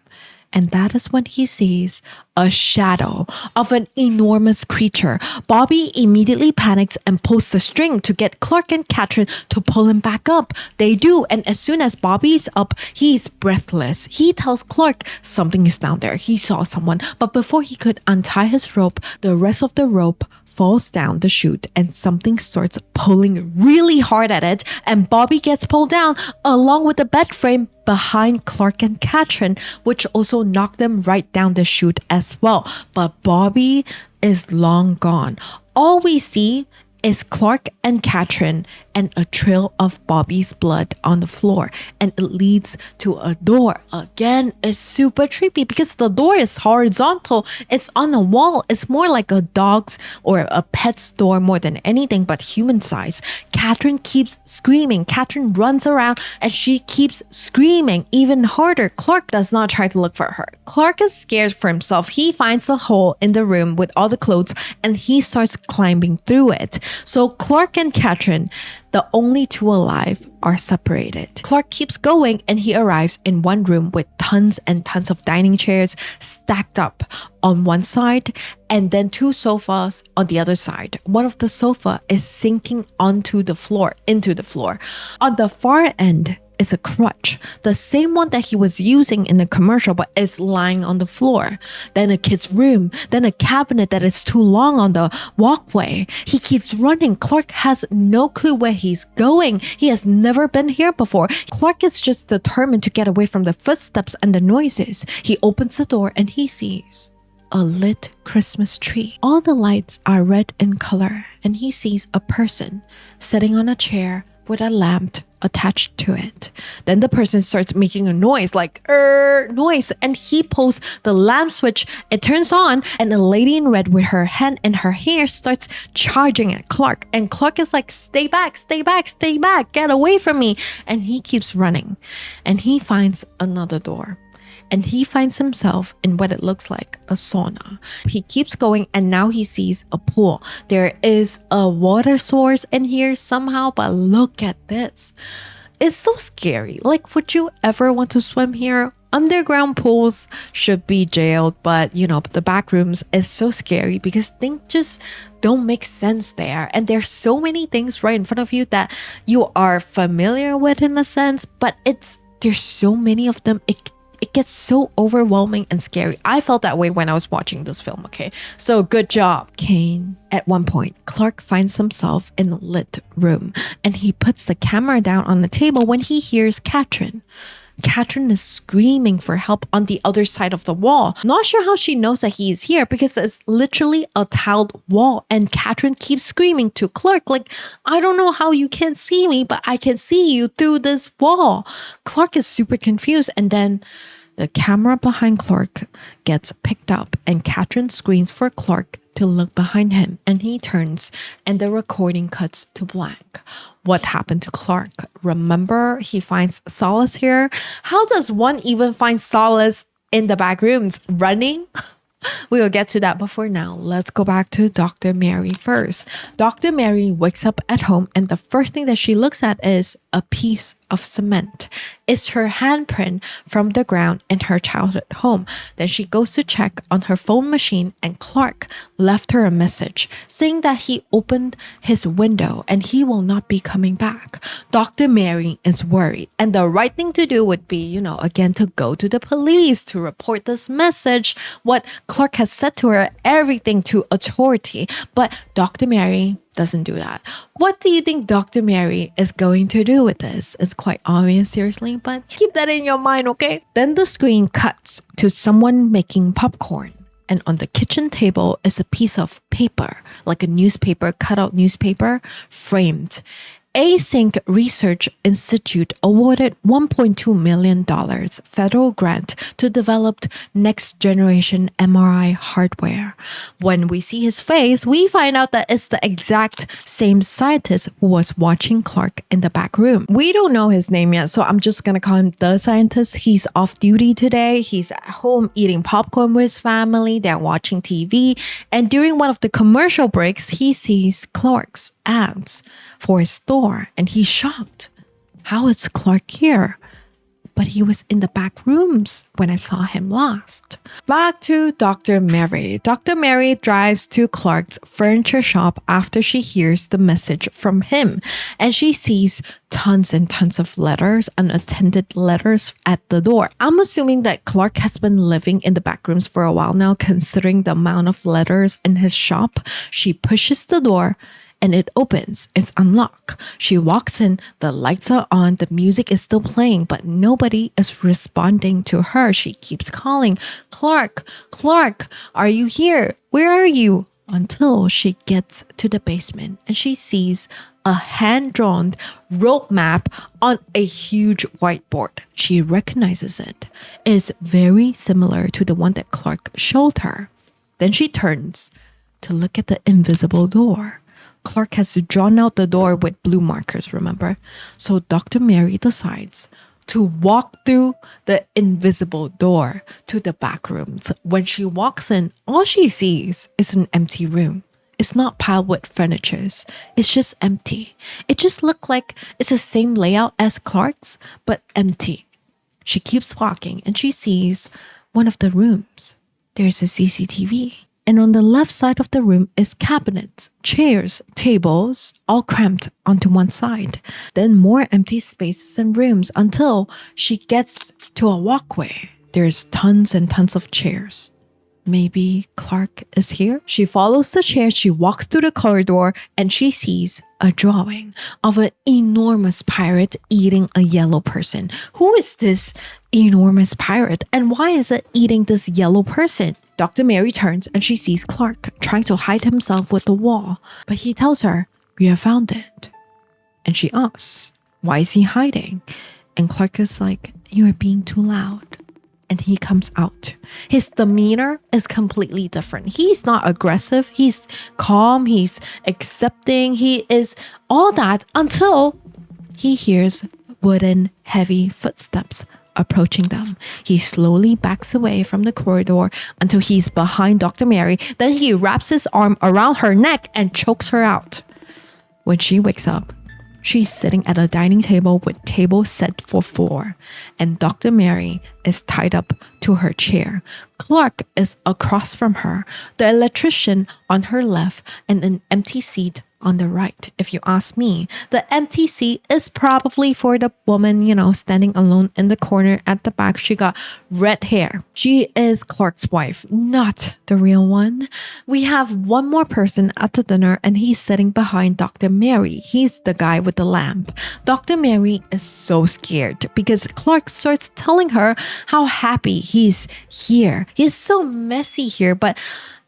And that is when he sees a shadow of an enormous creature. Bobby immediately panics and pulls the string to get Clark and Catherine to pull him back up. They do, and as soon as Bobby's up, he's breathless. He tells Clark something is down there. He saw someone, but before he could untie his rope, the rest of the rope falls down the chute and something starts pulling really hard at it, and Bobby gets pulled down along with the bed frame behind Clark and Catherine, which also knocked them right down the chute as well. But Bobby is long gone. All we see is Clark and Catherine and a trail of Bobby's blood on the floor, and it leads to a door. Again, it's super trippy because the door is horizontal. It's on a wall. It's more like a dog's or a pet's door more than anything, but human size. Catherine keeps screaming. Catherine runs around and she keeps screaming even harder. Clark does not try to look for her. Clark is scared for himself. He finds a hole in the room with all the clothes and he starts climbing through it. So Clark and Catherine, the only 2 alive, are separated. Clark keeps going and he arrives in one room with tons and tons of dining chairs stacked up on one side and then 2 sofas on the other side. One of the sofa is sinking into the floor. On the far end is a crutch, the same one that he was using in the commercial but is lying on the floor. Then a kid's room, then a cabinet that is too long on the walkway. He keeps running. Clark has no clue where he's going. He has never been here before. Clark is just determined to get away from the footsteps and the noises. He opens the door and he sees a lit Christmas tree. All the lights are red in color and he sees a person sitting on a chair with a lamp attached to it. Then the person starts making a noise like noise, and he pulls the lamp switch. It turns on, and a lady in red with her hand in her hair starts charging at Clark. And Clark is like, stay back, stay back, stay back, get away from me. And he keeps running, and he finds another door. And he finds himself in what it looks like a sauna. He keeps going, and now he sees a pool. There is a water source in here somehow, but look at this. It's so scary. Like, would you ever want to swim here? Underground pools should be jailed, but you know, the back rooms is so scary because things just don't make sense there. And there's so many things right in front of you that you are familiar with in a sense, but there's so many of them. It gets so overwhelming and scary. I felt that way when I was watching this film, okay? So good job, Kane. At one point, Clark finds himself in a lit room, and he puts the camera down on the table when he hears Katrin. Katrin is screaming for help on the other side of the wall. Not sure how she knows that he is here because it's literally a tiled wall, and Katrin keeps screaming to Clark like, I don't know how you can't see me, but I can see you through this wall. Clark is super confused, and then the camera behind Clark gets picked up, and Katrin screams for Clark to look behind him, and he turns, and the recording cuts to black. What happened to Clark? Remember, he finds solace here. How does one even find solace in the back rooms? Running? We will get to that, but for now, let's go back to Dr. Mary first. Dr. Mary wakes up at home, and the first thing that she looks at is a piece of cement. It's her handprint from the ground in her childhood home. Then she goes to check on her phone machine, and Clark left her a message saying that he opened his window and he will not be coming back. Dr. Mary is worried, and the right thing to do would be, again, to go to the police to report this message, what Clark has said to her, everything to authority. But Dr. Mary doesn't do that. What do you think Dr. Mary is going to do with this? It's quite obvious, seriously, but keep that in your mind, okay? Then the screen cuts to someone making popcorn. And on the kitchen table is a piece of paper, like a newspaper, cutout newspaper, framed. Async Research Institute awarded $1.2 million federal grant to develop next generation MRI hardware. When we see his face, we find out that it's the exact same scientist who was watching Clark in the back room. We don't know his name yet, so I'm just gonna call him the scientist. He's off duty today. He's at home eating popcorn with his family. They're watching TV. And during one of the commercial breaks, he sees Clark's ads for his store, and he's shocked. How is Clark here? But he was in the back rooms when I saw him last. Back to Dr. Mary. Dr. Mary drives to Clark's furniture shop after she hears the message from him, and she sees tons and tons of letters, unattended letters at the door. I'm assuming that Clark has been living in the back rooms for a while now, considering the amount of letters in his shop. She pushes the door, and it opens. It's unlocked. She walks in, the lights are on, the music is still playing, but nobody is responding to her. She keeps calling, Clark, Clark, are you here? Where are you? Until she gets to the basement and she sees a hand-drawn road map on a huge whiteboard. She recognizes it. It's very similar to the one that Clark showed her. Then she turns to look at the invisible door. Clark has drawn out the door with blue markers, remember? So Dr. Mary decides to walk through the invisible door to the back rooms. When she walks in, all she sees is an empty room. It's not piled with furniture. It's just empty. It just looks like it's the same layout as Clark's, but empty. She keeps walking and she sees one of the rooms. There's a CCTV. And on the left side of the room is cabinets, chairs, tables, all cramped onto one side. Then more empty spaces and rooms until she gets to a walkway. There's tons and tons of chairs. Maybe Clark is here? She follows the chair, she walks through the corridor, and she sees a drawing of an enormous pirate eating a yellow person. Who is this enormous pirate, and why is it eating this yellow person? Dr. Mary turns and she sees Clark trying to hide himself with the wall, but he tells her, "We have found it." And she asks, Why is he hiding? And Clark is like, you are being too loud. And he comes out. His demeanor is completely different. He's not aggressive. He's calm. He's accepting. He is all that until he hears wooden, heavy footsteps approaching them. He slowly backs away from the corridor until he's behind Dr. Mary. Then he wraps his arm around her neck and chokes her out. When she wakes up, she's sitting at a dining table with table set for 4, and Dr. Mary is tied up to her chair. Clark is across from her, the electrician on her left, and an empty seat on the right. If you ask me, the empty seat is probably for the woman, standing alone in the corner at the back. She got red hair. She is Clark's wife, not the real one. We have one more person at the dinner, and he's sitting behind Dr. Mary. He's the guy with the lamp. Dr. Mary is so scared because Clark starts telling her how happy he's here. He's so messy here, but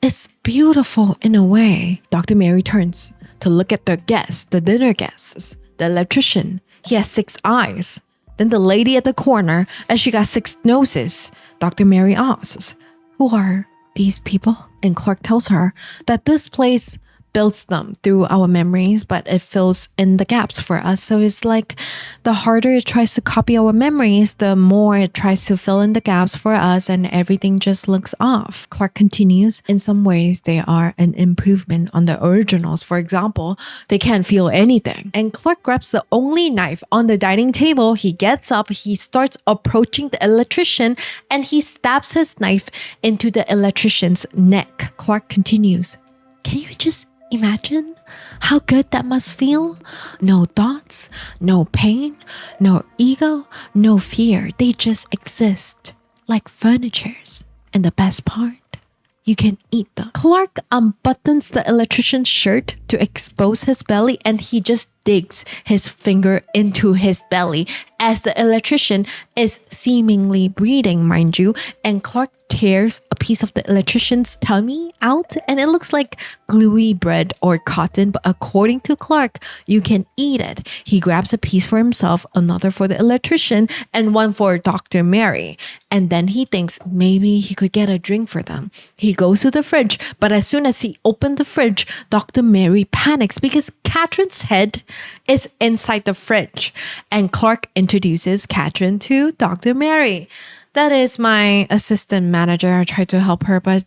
it's beautiful in a way. Dr. Mary turns to look at the guests, the dinner guests. The electrician, he has 6 eyes. Then the lady at the corner, and she got 6 noses. Dr. Mary asks, who are these people? And Clark tells her that this place builds them through our memories, but it fills in the gaps for us. So it's like the harder it tries to copy our memories, the more it tries to fill in the gaps for us, and everything just looks off. Clark continues, in some ways, they are an improvement on the originals. For example, they can't feel anything. And Clark grabs the only knife on the dining table. He gets up, he starts approaching the electrician, and he stabs his knife into the electrician's neck. Clark continues, can you just imagine how good that must feel? No thoughts, no pain, no ego, no fear. They just exist like furnitures. And the best part, you can eat them. Clark unbuttons the electrician's shirt to expose his belly, and he just digs his finger into his belly as the electrician is seemingly breathing, mind you, and Clark tears a piece of the electrician's tummy out, and it looks like gluey bread or cotton, but according to Clark, you can eat it. He grabs a piece for himself, another for the electrician, and one for Dr. Mary. And then he thinks maybe he could get a drink for them. He goes to the fridge, but as soon as he opened the fridge, Dr. Mary panics because Catherine's head is inside the fridge. And Clark introduces Catherine to Dr. Mary. That is my assistant manager. I tried to help her, but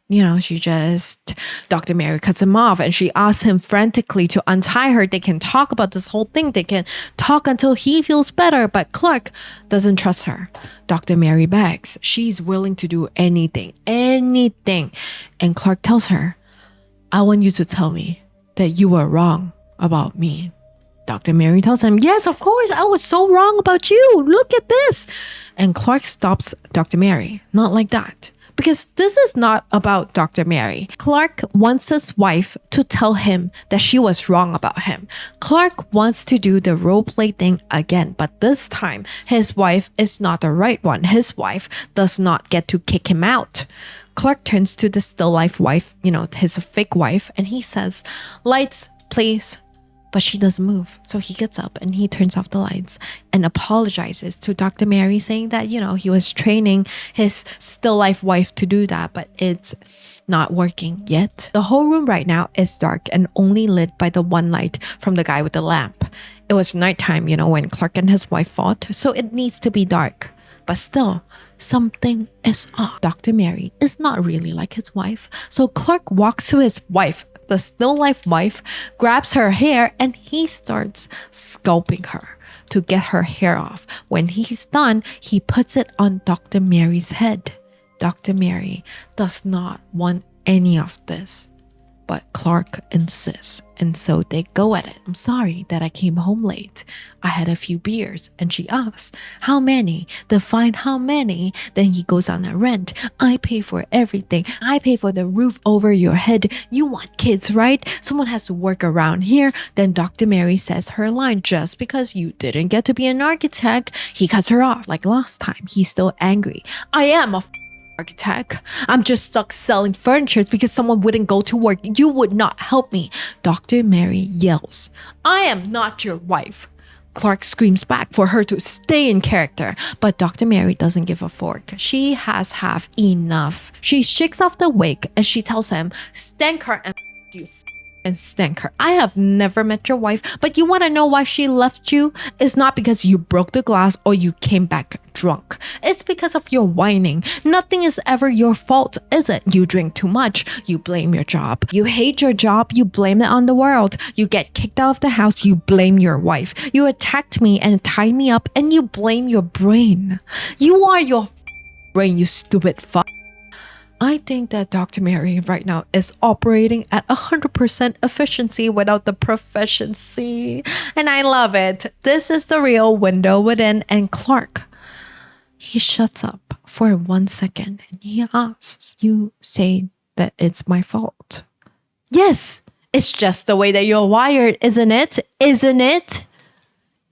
Dr. Mary cuts him off, and she asks him frantically to untie her. They can talk about this whole thing. They can talk until he feels better, but Clark doesn't trust her. Dr. Mary begs. She's willing to do anything. And Clark tells her, I want you to tell me that you were wrong about me. Dr. Mary tells him, yes, of course, I was so wrong about you. Look at this. And Clark stops Dr. Mary. Not like that. Because this is not about Dr. Mary. Clark wants his wife to tell him that she was wrong about him. Clark wants to do the roleplay thing again, but this time his wife is not the right one. His wife does not get to kick him out. Clark turns to the still life wife, his fake wife, and he says, lights, please. But she doesn't move. So he gets up and he turns off the lights and apologizes to Dr. Mary, saying that, he was training his still life wife to do that, but it's not working yet. The whole room right now is dark and only lit by the one light from the guy with the lamp. It was nighttime, when Clark and his wife fought, so it needs to be dark. But still, something is off. Dr. Mary is not really like his wife. So Clark walks to his wife, the still life wife, grabs her hair, and he starts scalping her to get her hair off. When he's done, he puts it on Dr. Mary's head. Dr. Mary does not want any of this, but Clark insists, and so they go at it. I'm sorry that I came home late. I had a few beers. And she asks, how many? Define how many. Then he goes on a rant. I pay for everything. I pay for the roof over your head. You want kids, right? Someone has to work around here. Then Dr. Mary says her line, just because you didn't get to be an architect. He cuts her off like last time. He's still angry. I am a architect. I'm just stuck selling furniture because someone wouldn't go to work. You would not help me. Dr. Mary yells, I am not your wife. Clark screams back for her to stay in character, but Dr. Mary doesn't give a fork. She has had enough. She shakes off the wig and she tells him, stank her and you and stank her. I have never met your wife, but you want to know why she left you? It's not because you broke the glass or you came back drunk. It's because of your whining. Nothing is ever your fault, is it? You drink too much, you blame your job. You hate your job, you blame it on the world. You get kicked out of the house, you blame your wife. You attacked me and tied me up and you blame your brain. You are your brain, you stupid fuck. I think that Dr. Mary right now is operating at 100% efficiency without the proficiency. And I love it. This is the real window within. And Clark, he shuts up for 1 second and he asks, you say that it's my fault. Yes, it's just the way that you're wired, isn't it? Isn't it?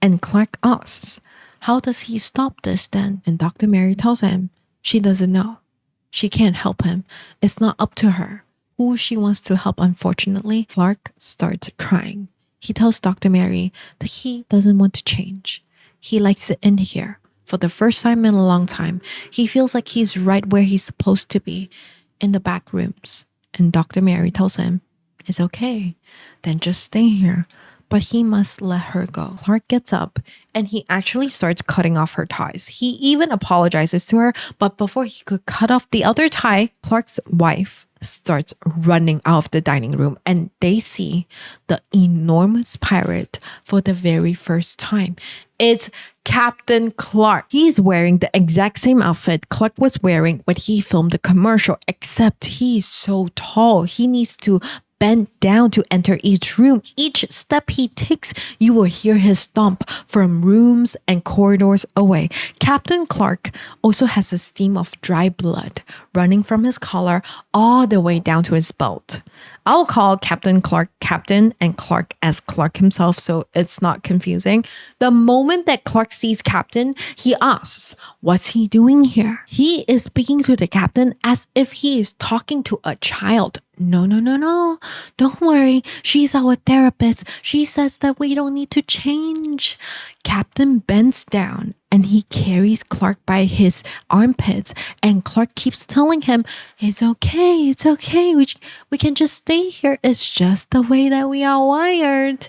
And Clark asks, how does he stop this then? And Dr. Mary tells him, she doesn't know. She can't help him. It's not up to her. Who she wants to help, unfortunately. Clark starts crying. He tells Dr. Mary that he doesn't want to change. He likes it in here. For the first time in a long time, he feels like he's right where he's supposed to be, in the back rooms. And Dr. Mary tells him, it's okay. Then just stay here. But he must let her go. Clark gets up and he actually starts cutting off her ties. He even apologizes to her, but before he could cut off the other tie, Clark's wife starts running out of the dining room and they see the enormous pirate for the very first time. It's Captain Clark. He's wearing the exact same outfit Clark was wearing when he filmed the commercial, except he's so tall. He needs to bend down to enter each room. Each step he takes, you will hear his stomp from rooms and corridors away. Captain Clark also has a stream of dry blood running from his collar all the way down to his belt. I'll call Captain Clark Captain and Clark as Clark himself so it's not confusing. The moment that Clark sees Captain, he asks, what's he doing here? He is speaking to the Captain as if he is talking to a child. No. Don't worry. She's our therapist. She says that we don't need to change. Captain bends down and he carries Clark by his armpits. And Clark keeps telling him, it's okay. We can just stay here. It's just the way that we are wired.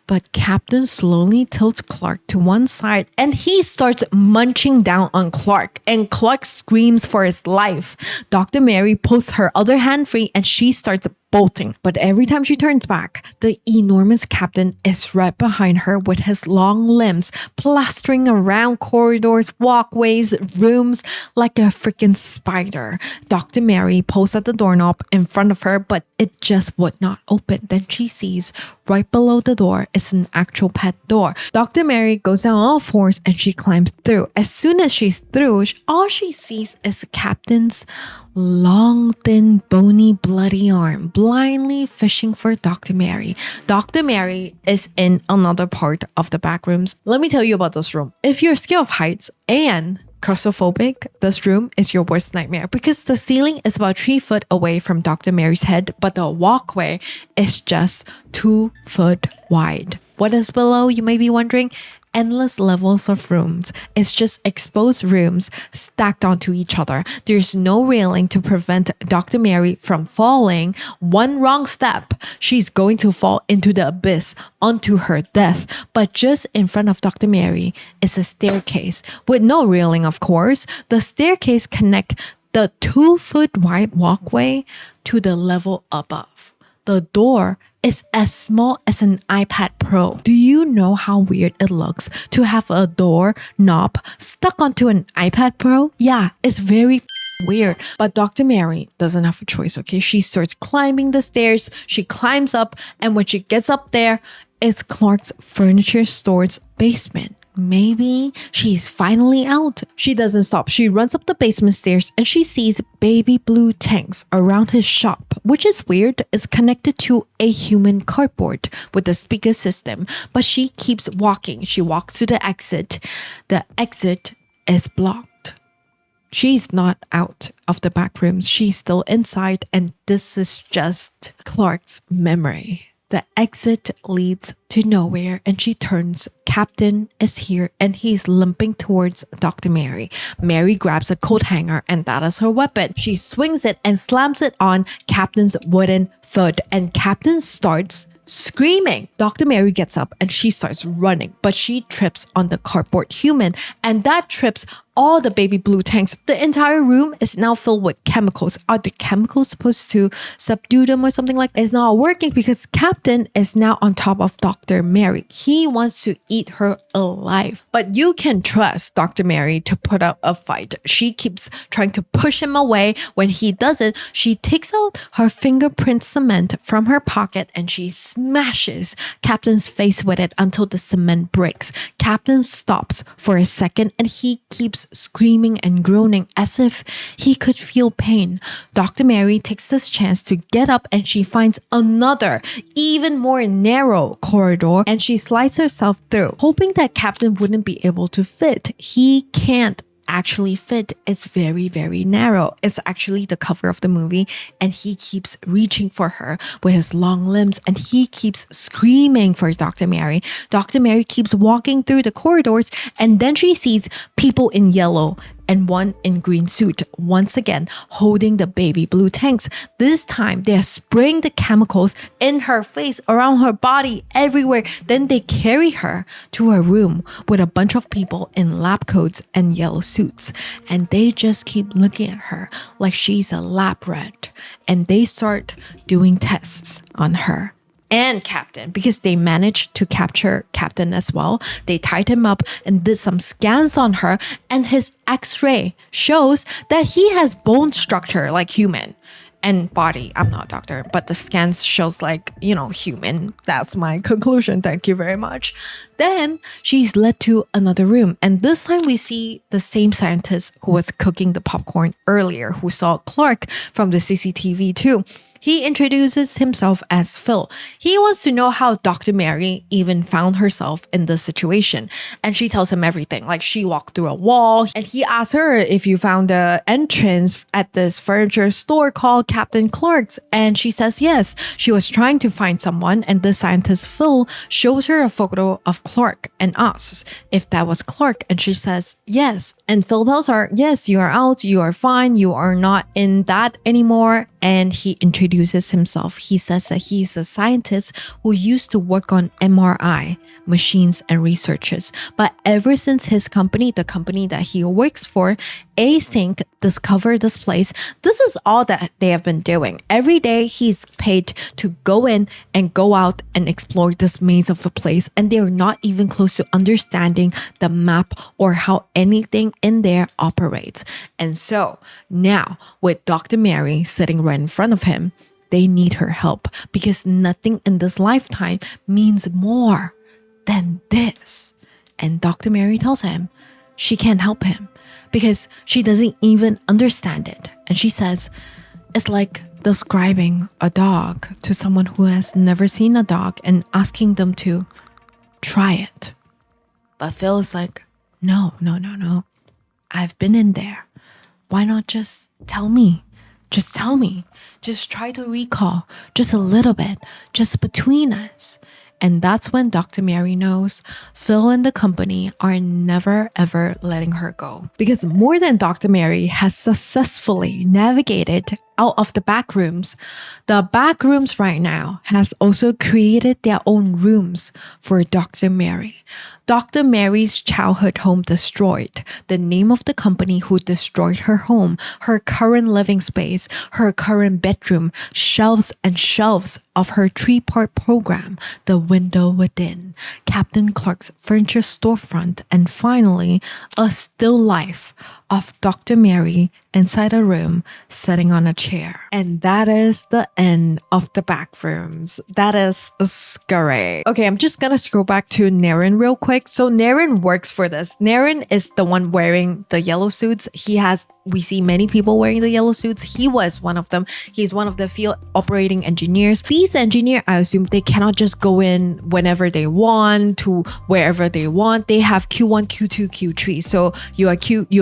But Captain slowly tilts Clark to one side and he starts munching down on Clark. And Clark screams for his life. Dr. Mary pulls her other hand free and she starts bolting. But every time she turns back, the enormous Captain is right behind her with his long limbs plastering around corridors, walkways, rooms like a freaking spider. Dr. Mary pulls at the doorknob in front of her, but it just would not open. Then she sees right below the door is an actual pet door. Dr. Mary goes down all fours and she climbs through. As soon as she's through, all she sees is the Captain's long, thin, bony, bloody arm, blindly fishing for Dr. Mary. Dr. Mary is in another part of the back rooms. Let me tell you about this room. If you're scared of heights and claustrophobic, this room is your worst nightmare because the ceiling is about 3 foot away from Dr. Mary's head, but the walkway is just 2 foot wide. What is below, you may be wondering? Endless levels of rooms. It's just exposed rooms stacked onto each other. There's no railing to prevent Dr. Mary from falling. One wrong step, she's going to fall into the abyss onto her death. But just in front of Dr. Mary is a staircase with no railing, of course. The staircase connects the 2 foot wide walkway to the level above. The door is as small as an iPad Pro. Do you know how weird it looks to have a door knob stuck onto an iPad Pro? Yeah, it's very weird. But Dr. Mary doesn't have a choice, okay? She starts climbing the stairs. She climbs up, and when she gets up there, it's Clark's furniture store's basement. Maybe she's finally out. She doesn't stop. She runs up the basement stairs and she sees baby blue tanks around his shop, which is weird. It's connected to a human cardboard with a speaker system, but she keeps walking. She walks to the exit. The exit is blocked. She's not out of the back rooms. She's still inside, and this is just Clark's memory. The exit leads to nowhere and she turns. Captain is here and he's limping towards Dr. Mary. Mary grabs a coat hanger and that is her weapon. She swings it and slams it on Captain's wooden foot and Captain starts screaming. Dr. Mary gets up and she starts running, but she trips on the cardboard human and that trips all the baby blue tanks. The entire room is now filled with chemicals. Are the chemicals supposed to subdue them or something like that? It's not working because Captain is now on top of Dr. Mary. He wants to eat her alive. But you can trust Dr. Mary to put up a fight. She keeps trying to push him away. When he doesn't, she takes out her fingerprint cement from her pocket and she smashes Captain's face with it until the cement breaks. Captain stops for a second and he keeps screaming and groaning as if he could feel pain. Dr. Mary takes this chance to get up and she finds another, even more narrow corridor and she slides herself through, hoping that Captain wouldn't be able to fit. He can't actually fit. It's very, very narrow. It's actually the cover of the movie and he keeps reaching for her with his long limbs and he keeps screaming for Dr. Mary. Dr. Mary keeps walking through the corridors and then she sees people in yellow and one in green suit, once again holding the baby blue tanks. This time they're spraying the chemicals in her face, around her body, everywhere. Then they carry her to a room with a bunch of people in lab coats and yellow suits. And they just keep looking at her like she's a lab rat. And they start doing tests on her and Captain because they managed to capture Captain as well. They tied him up and did some scans on her and his x-ray shows that he has bone structure like human and body. I'm not a doctor, but the scans shows like, human. That's my conclusion. Thank you very much. Then she's led to another room and this time we see the same scientist who was cooking the popcorn earlier, who saw Clark from the CCTV too. He introduces himself as Phil. He wants to know how Dr. Mary even found herself in this situation. And she tells him everything. Like she walked through a wall and he asks her if you found the entrance at this furniture store called Captain Clark's. And she says yes. She was trying to find someone and the scientist Phil shows her a photo of Clark and asks if that was Clark. And she says yes. And Phil tells her, yes, you are out. You are fine. You are not in that anymore. And he introduces himself. He says that he's a scientist who used to work on MRI machines and researches. But ever since his company, the company that he works for, Async, discovered this place, this is all that they have been doing. Every day he's paid to go in and go out and explore this maze of a place. And they're not even close to understanding the map or how anything in there operates. And so now with Dr. Mary sitting right in front of him, they need her help because nothing in this lifetime means more than this. And Dr. Mary tells him she can't help him because she doesn't even understand it. And she says, it's like describing a dog to someone who has never seen a dog and asking them to try it. But Phil is like, no. I've been in there. Why not just tell me? Just tell me. Just try to recall just a little bit, just between us. And that's when Dr. Mary knows Phil and the company are never ever letting her go. Because more than Dr. Mary has successfully navigated out of the back rooms, the back rooms right now has also created their own rooms for Dr. Mary. Dr. Mary's childhood home destroyed, the name of the company who destroyed her home, her current living space, her current bedroom, shelves and shelves of her 3-part program, The Window Within, Captain Clark's furniture storefront, and finally, a still life of Dr. Mary inside a room sitting on a chair. And that is the end of the back rooms. That is scary. Okay, I'm just gonna scroll back to Naren real quick. So Naren works for this. Naren is the one wearing the yellow suits. We see many people wearing the yellow suits. He was one of them. He's one of the field operating engineers. These engineers, I assume they cannot just go in whenever they want to wherever they want. They have Q1, Q2, Q3. So you are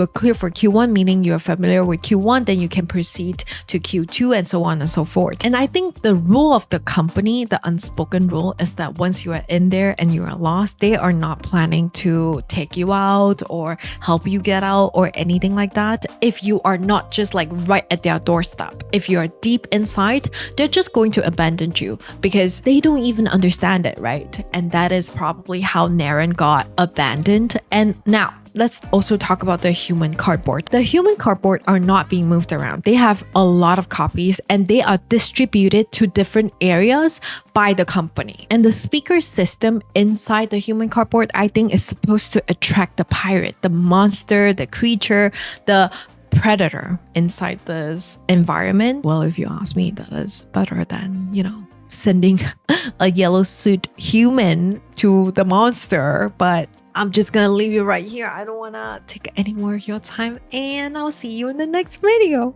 clear for Q1, meaning you're familiar together with Q1, then you can proceed to Q2 and so on and so forth. And I think the rule of the company, the unspoken rule, is that once you are in there and you are lost, they are not planning to take you out or help you get out or anything like that. If you are not just like right at their doorstep, if you are deep inside, they're just going to abandon you because they don't even understand it, right? And that is probably how Naren got abandoned. And now let's also talk about the human cardboard. The human cardboard are not being moved around. They have a lot of copies and they are distributed to different areas by the company. And the speaker system inside the human cardboard, I think, is supposed to attract the pirate, the monster, the creature, the predator inside this environment. Well, if you ask me, that is better than, sending a yellow suit human to the monster. But I'm just gonna leave you right here. I don't wanna take any more of your time, and I'll see you in the next video.